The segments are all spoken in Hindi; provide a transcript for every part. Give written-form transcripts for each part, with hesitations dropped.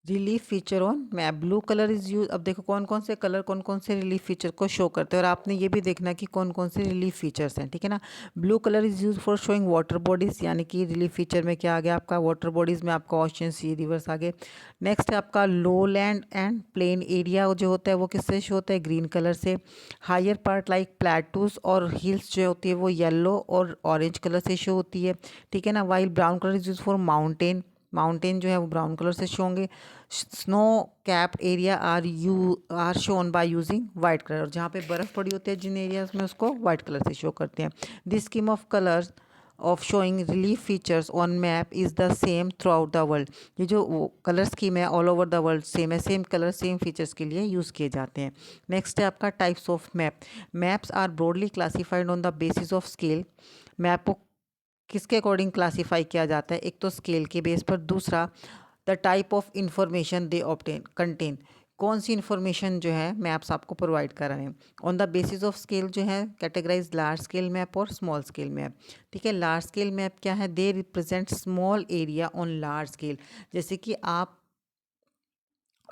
Relief feature on map, blue colour is use. अब देखो कौन कौन से कलर कौन कौन से रिलीफ फीचर को शो करते हैं, और आपने ये भी देखना कि कौन कौन से रिलीफ फीचर्स हैं, ठीक है ना। Blue colour is use for showing water bodies, यानी कि रिलीफ फीचर में क्या आ गया आपका, वाटर बॉडीज में आपका ओशन, सी, रिवर्स आ गए। नेक्स्ट है आपका लो लैंड एंड प्लेन एरिया जो होता है वो किससे शो होता है, ग्रीन कलर से। हायर पार्ट लाइक प्लेटूज और हिल्स जो होती है वो येलो और ऑरेंज कलर से शो होती है, ठीक है ना। While brown colour is use for mountain, mountain जो है वो ब्राउन कलर से शो होंगे। Snow capped area are shown by using white colour, और जहाँ पे बर्फ़ पड़ी होती है जिन एरियाज में उसको वाइट कलर से शो करते हैं। This scheme of colours of showing relief features on map is the same throughout the world. ये जो कलर स्कीम है all over the world same है, सेम कलर सेम फीचर्स के लिए यूज़ किए जाते हैं। नेक्स्ट है आपका types of map. Maps are broadly classified on the basis of scale. Map को किसके अकॉर्डिंग क्लासीफाई किया जाता है, एक तो स्केल के बेस पर, दूसरा the type of information they obtain contain, कौन सी इंफॉर्मेशन जो है मैप्स आपको प्रोवाइड कर रहे हैं। On the basis of scale जो है कैटेगराइज लार्ज स्केल मैप और स्मॉल स्केल मैप, ठीक है। लार्ज स्केल मैप क्या है, they represent small area on large scale. जैसे कि आप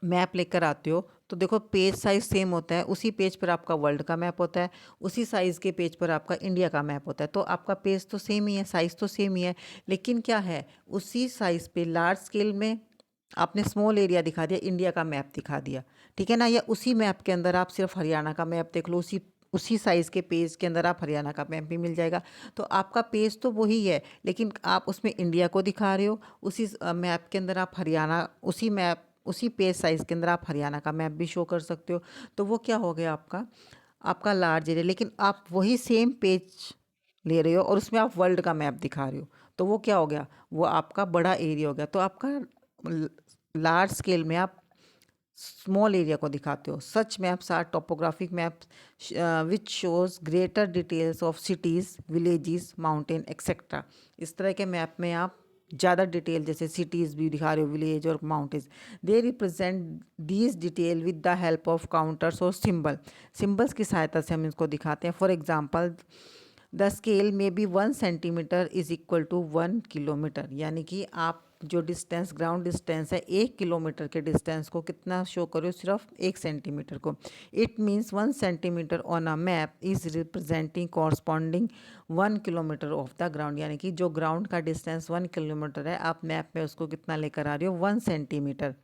मैप लेकर आते हो तो देखो पेज साइज सेम होता है, उसी पेज पर आपका वर्ल्ड का मैप होता है, उसी साइज़ के पेज पर आपका इंडिया का मैप होता है, तो आपका पेज तो सेम ही है, साइज़ तो सेम ही है, लेकिन क्या है उसी साइज़ पे लार्ज स्केल में आपने स्मॉल एरिया दिखा दिया, इंडिया का मैप दिखा दिया, ठीक है ना। या उसी मैप के अंदर आप सिर्फ हरियाणा का मैप देख लो, उसी उसी साइज़ के पेज के अंदर आप हरियाणा का मैप भी मिल जाएगा। तो आपका पेज तो वही है, लेकिन आप उसमें इंडिया को दिखा रहे हो, उसी मैप के अंदर आप हरियाणा, उसी मैप उसी पेज साइज़ के अंदर आप हरियाणा का मैप भी शो कर सकते हो। तो वो क्या हो गया आपका, आपका लार्ज एरिया, लेकिन आप वही सेम पेज ले रहे हो और उसमें आप वर्ल्ड का मैप दिखा रहे हो, तो वो क्या हो गया, वो आपका बड़ा एरिया हो गया। तो आपका लार्ज स्केल में आप स्मॉल एरिया को दिखाते हो। Such maps are topographic maps which shows greater details of cities, villages, mountain etcetera. इस तरह के मैप में आप ज़्यादा डिटेल जैसे सिटीज़ भी दिखा रहे हो, विलेज और mountains. They represent these detail with the help of contours और सिम्बल्स की सहायता से हम इसको दिखाते हैं। फॉर एग्जाम्पल द स्केल में बी 1 centimetre is equal to 1 kilometre, यानी कि आप जो डिस्टेंस ग्राउंड डिस्टेंस है 1 किलोमीटर के डिस्टेंस को कितना शो करो, सिर्फ 1 सेंटीमीटर को। It means 1 centimetre on a map is representing corresponding 1 kilometre of the ground, यानी कि जो ग्राउंड का डिस्टेंस 1 किलोमीटर है आप मैप में उसको कितना लेकर आ रहे हो, 1 सेंटीमीटर।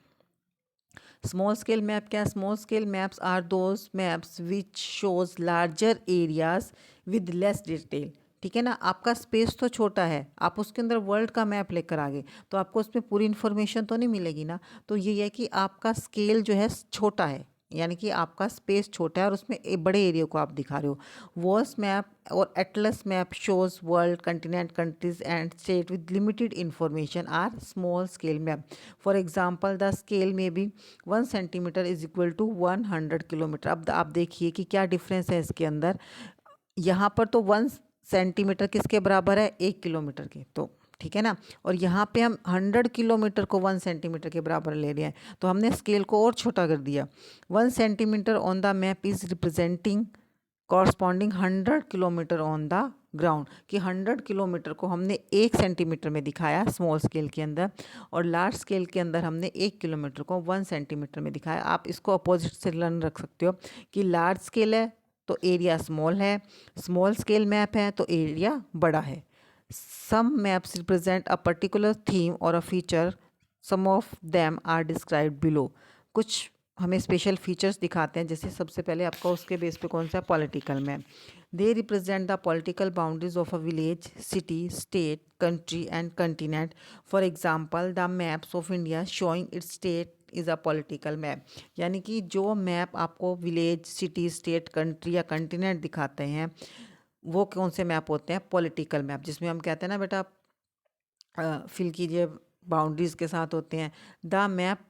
स्मॉल स्केल मैप क्या है, small scale maps are those maps which shows larger areas with less detail, ठीक है ना। आपका स्पेस तो छोटा है, आप उसके अंदर वर्ल्ड का मैप लेकर आ गए तो आपको उसमें पूरी इन्फॉर्मेशन तो नहीं मिलेगी ना। तो ये है कि आपका स्केल जो है छोटा है, यानी कि आपका स्पेस छोटा है और उसमें एक बड़े एरिया को आप दिखा रहे हो। वर्स मैप और atlas map shows world continent countries and state with limited information are small scale map. For example the scale में भी 1 centimetre is equal to 100 kilometre. अब आप देखिए कि क्या डिफरेंस है इसके अंदर। यहाँ पर तो 1 सेंटीमीटर किसके बराबर है, 1 किलोमीटर के, तो ठीक है ना। और यहाँ पे हम 100 किलोमीटर को 1 सेंटीमीटर के बराबर ले रहे हैं, तो हमने स्केल को और छोटा कर दिया। 1 centimetre on the map is representing corresponding 100 kilometre on the ground, कि 100 किलोमीटर को हमने 1 सेंटीमीटर में दिखाया स्मॉल स्केल के अंदर, और लार्ज स्केल के अंदर हमने 1 किलोमीटर को 1 सेंटीमीटर में दिखाया। आप इसको अपोजिट से लर्न रख सकते हो कि लार्ज स्केल है तो एरिया स्मॉल है, स्मॉल स्केल मैप है तो एरिया बड़ा है। Some maps represent a particular theme और a feature, some of them are described below. कुछ हमें स्पेशल फीचर्स दिखाते हैं, जैसे सबसे पहले आपका उसके बेस पे कौन सा, political map. They represent the political boundaries of a village, city, state, country and continent. For example the maps of India showing it's state is a political map, यानी कि जो मैप आपको विलेज, सिटी, स्टेट, कंट्री या कंटिनेंट दिखाते हैं वो कौन से मैप होते हैं, पॉलिटिकल मैप, जिसमें हम कहते हैं ना बेटा फिल कीजिए, बाउंड्रीज के साथ होते हैं। The map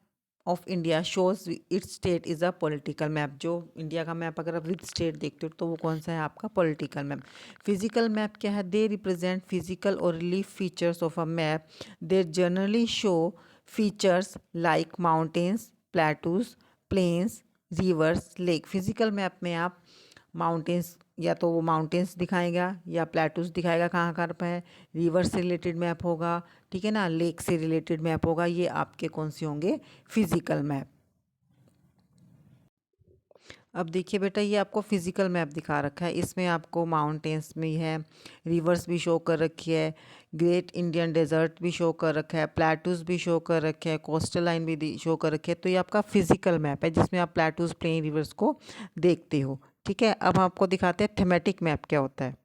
of India shows it's state is a political map, जो इंडिया का मैप अगर आप विद स्टेट देखते हो तो वो कौन सा है, आपका पॉलिटिकल मैप। फिजिकल मैप क्या है, दे रिप्रेजेंट फिजिकल और relief features of a map. They generally show features like mountains, plateaus, plains, rivers, lake. Physical map में आप माउंटेन्स, या तो वो माउंटेन्स दिखाएगा या प्लेटूज दिखाएगा कहाँ कहाँ पर है, रिवर से रिलेटेड मैप होगा, ठीक है ना, लेक से रिलेटेड मैप होगा, ये आपके कौन से होंगे, फिजिकल मैप। अब देखिए बेटा, ये आपको फिजिकल मैप दिखा रखा है, इसमें आपको माउंटेन्स भी है, रिवर्स भी शो कर रखी है, ग्रेट इंडियन डेजर्ट भी शो कर रखा है, प्लेटूज भी शो कर रखे हैं, कोस्टल लाइन भी शो कर रखी है। तो ये आपका फिजिकल मैप है जिसमें आप प्लेटूज, प्लेन, रिवर्स को देखते हो। ठीक है, अब आपको दिखाते हैं थीमेटिक मैप क्या होता है।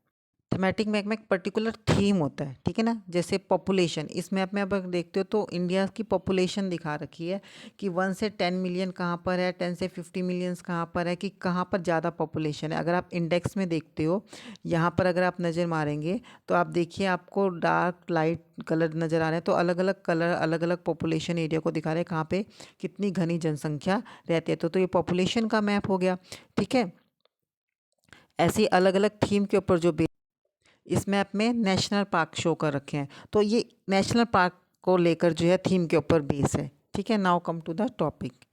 थीमेटिक मैप में एक पर्टिकुलर थीम होता है, ठीक है ना, जैसे पॉपुलेशन, इस मैप में आप अगर देखते हो तो इंडिया की पॉपुलेशन दिखा रखी है कि 1 से 10 मिलियन कहाँ पर है, 10 से 50 मिलियंस कहाँ पर है, कि कहाँ पर ज़्यादा पॉपुलेशन है। अगर आप इंडेक्स में देखते हो, यहाँ पर अगर आप नज़र मारेंगे तो आप देखिए आपको डार्क लाइट कलर नज़र आ रहे हैं, तो अलग अलग कलर अलग अलग पॉपुलेशन एरिया को दिखा रहे हैं, कहाँ पे कितनी घनी जनसंख्या रहती है। तो ये पॉपुलेशन का मैप हो गया। ठीक है, ऐसी अलग अलग थीम के ऊपर जो इस मैप में नेशनल पार्क शो कर रखे हैं, तो ये नेशनल पार्क को लेकर जो है थीम के ऊपर बेस है। ठीक है, now come to the topic.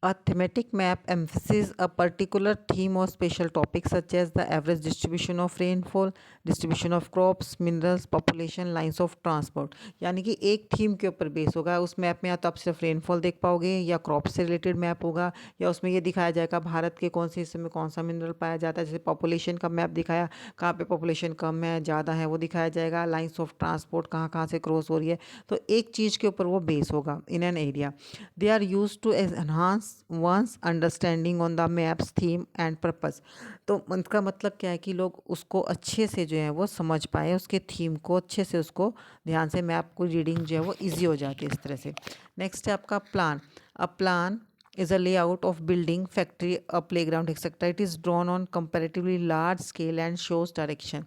A thematic map emphasizes a particular theme or special topic such as the average distribution of rainfall, distribution of crops, minerals, population, lines of transport। यानी कि एक थीम के ऊपर बेस होगा उस मैप में, या तो आप सिर्फ रेनफॉल देख पाओगे, या क्रॉप से रिलेटेड मैप होगा, या उसमें ये दिखाया जाएगा भारत के कौन से हिस्से में कौन सा मिनरल पाया जाता है। जैसे पॉपुलेशन का मैप दिखाया, कहाँ पे पॉपुलेशन कम है ज़्यादा है वो दिखाया जाएगा, लाइन्स ऑफ ट्रांसपोर्ट कहाँ कहाँ से क्रॉस हो रही है। तो एक चीज़ के ऊपर वो बेस होगा in an area. They are used to enhance one's understanding on the map's theme and purpose। तो उनका मतलब क्या है कि लोग उसको अच्छे से जो है वो समझ पाए, उसके थीम को अच्छे से, उसको ध्यान से मैप को रीडिंग जो है वो इजी हो जाती है इस तरह से। नेक्स्ट है आपका plan. A plan is a layout of building, factory, a playground, etc. It is drawn on comparatively large scale and shows direction।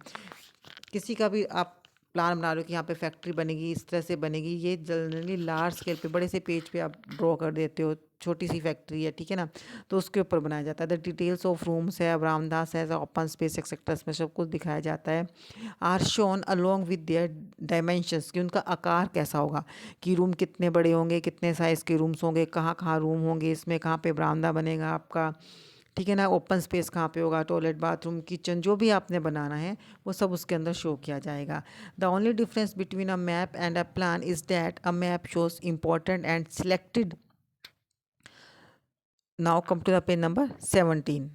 किसी का भी आप प्लान बना रहे हो कि यहाँ पे फैक्ट्री बनेगी, इस तरह से बनेगी, ये जनरली लार्ज स्केल पे बड़े से पेज पे आप ड्रॉ कर देते हो, छोटी सी फैक्ट्री है, ठीक है ना, तो उसके ऊपर बनाया जाता है। द डिटेल्स ऑफ रूम्स है, बरामदास है, ओपन स्पेस एक्सेक्ट्रा, इसमें सब कुछ दिखाया जाता है। Are shown along with their dimensions, कि उनका आकार कैसा होगा, कि रूम कितने बड़े होंगे, कितने साइज़ के रूम्स होंगे, कहाँ कहाँ रूम होंगे, इसमें कहाँ पे बरामदा बनेगा आपका, ठीक है ना, ओपन स्पेस कहाँ पे होगा, टॉयलेट, बाथरूम, किचन, जो भी आपने बनाना है वो सब उसके अंदर शो किया जाएगा। The only difference between a map and a plan is that a map shows important and selected. Now come to the page number 17।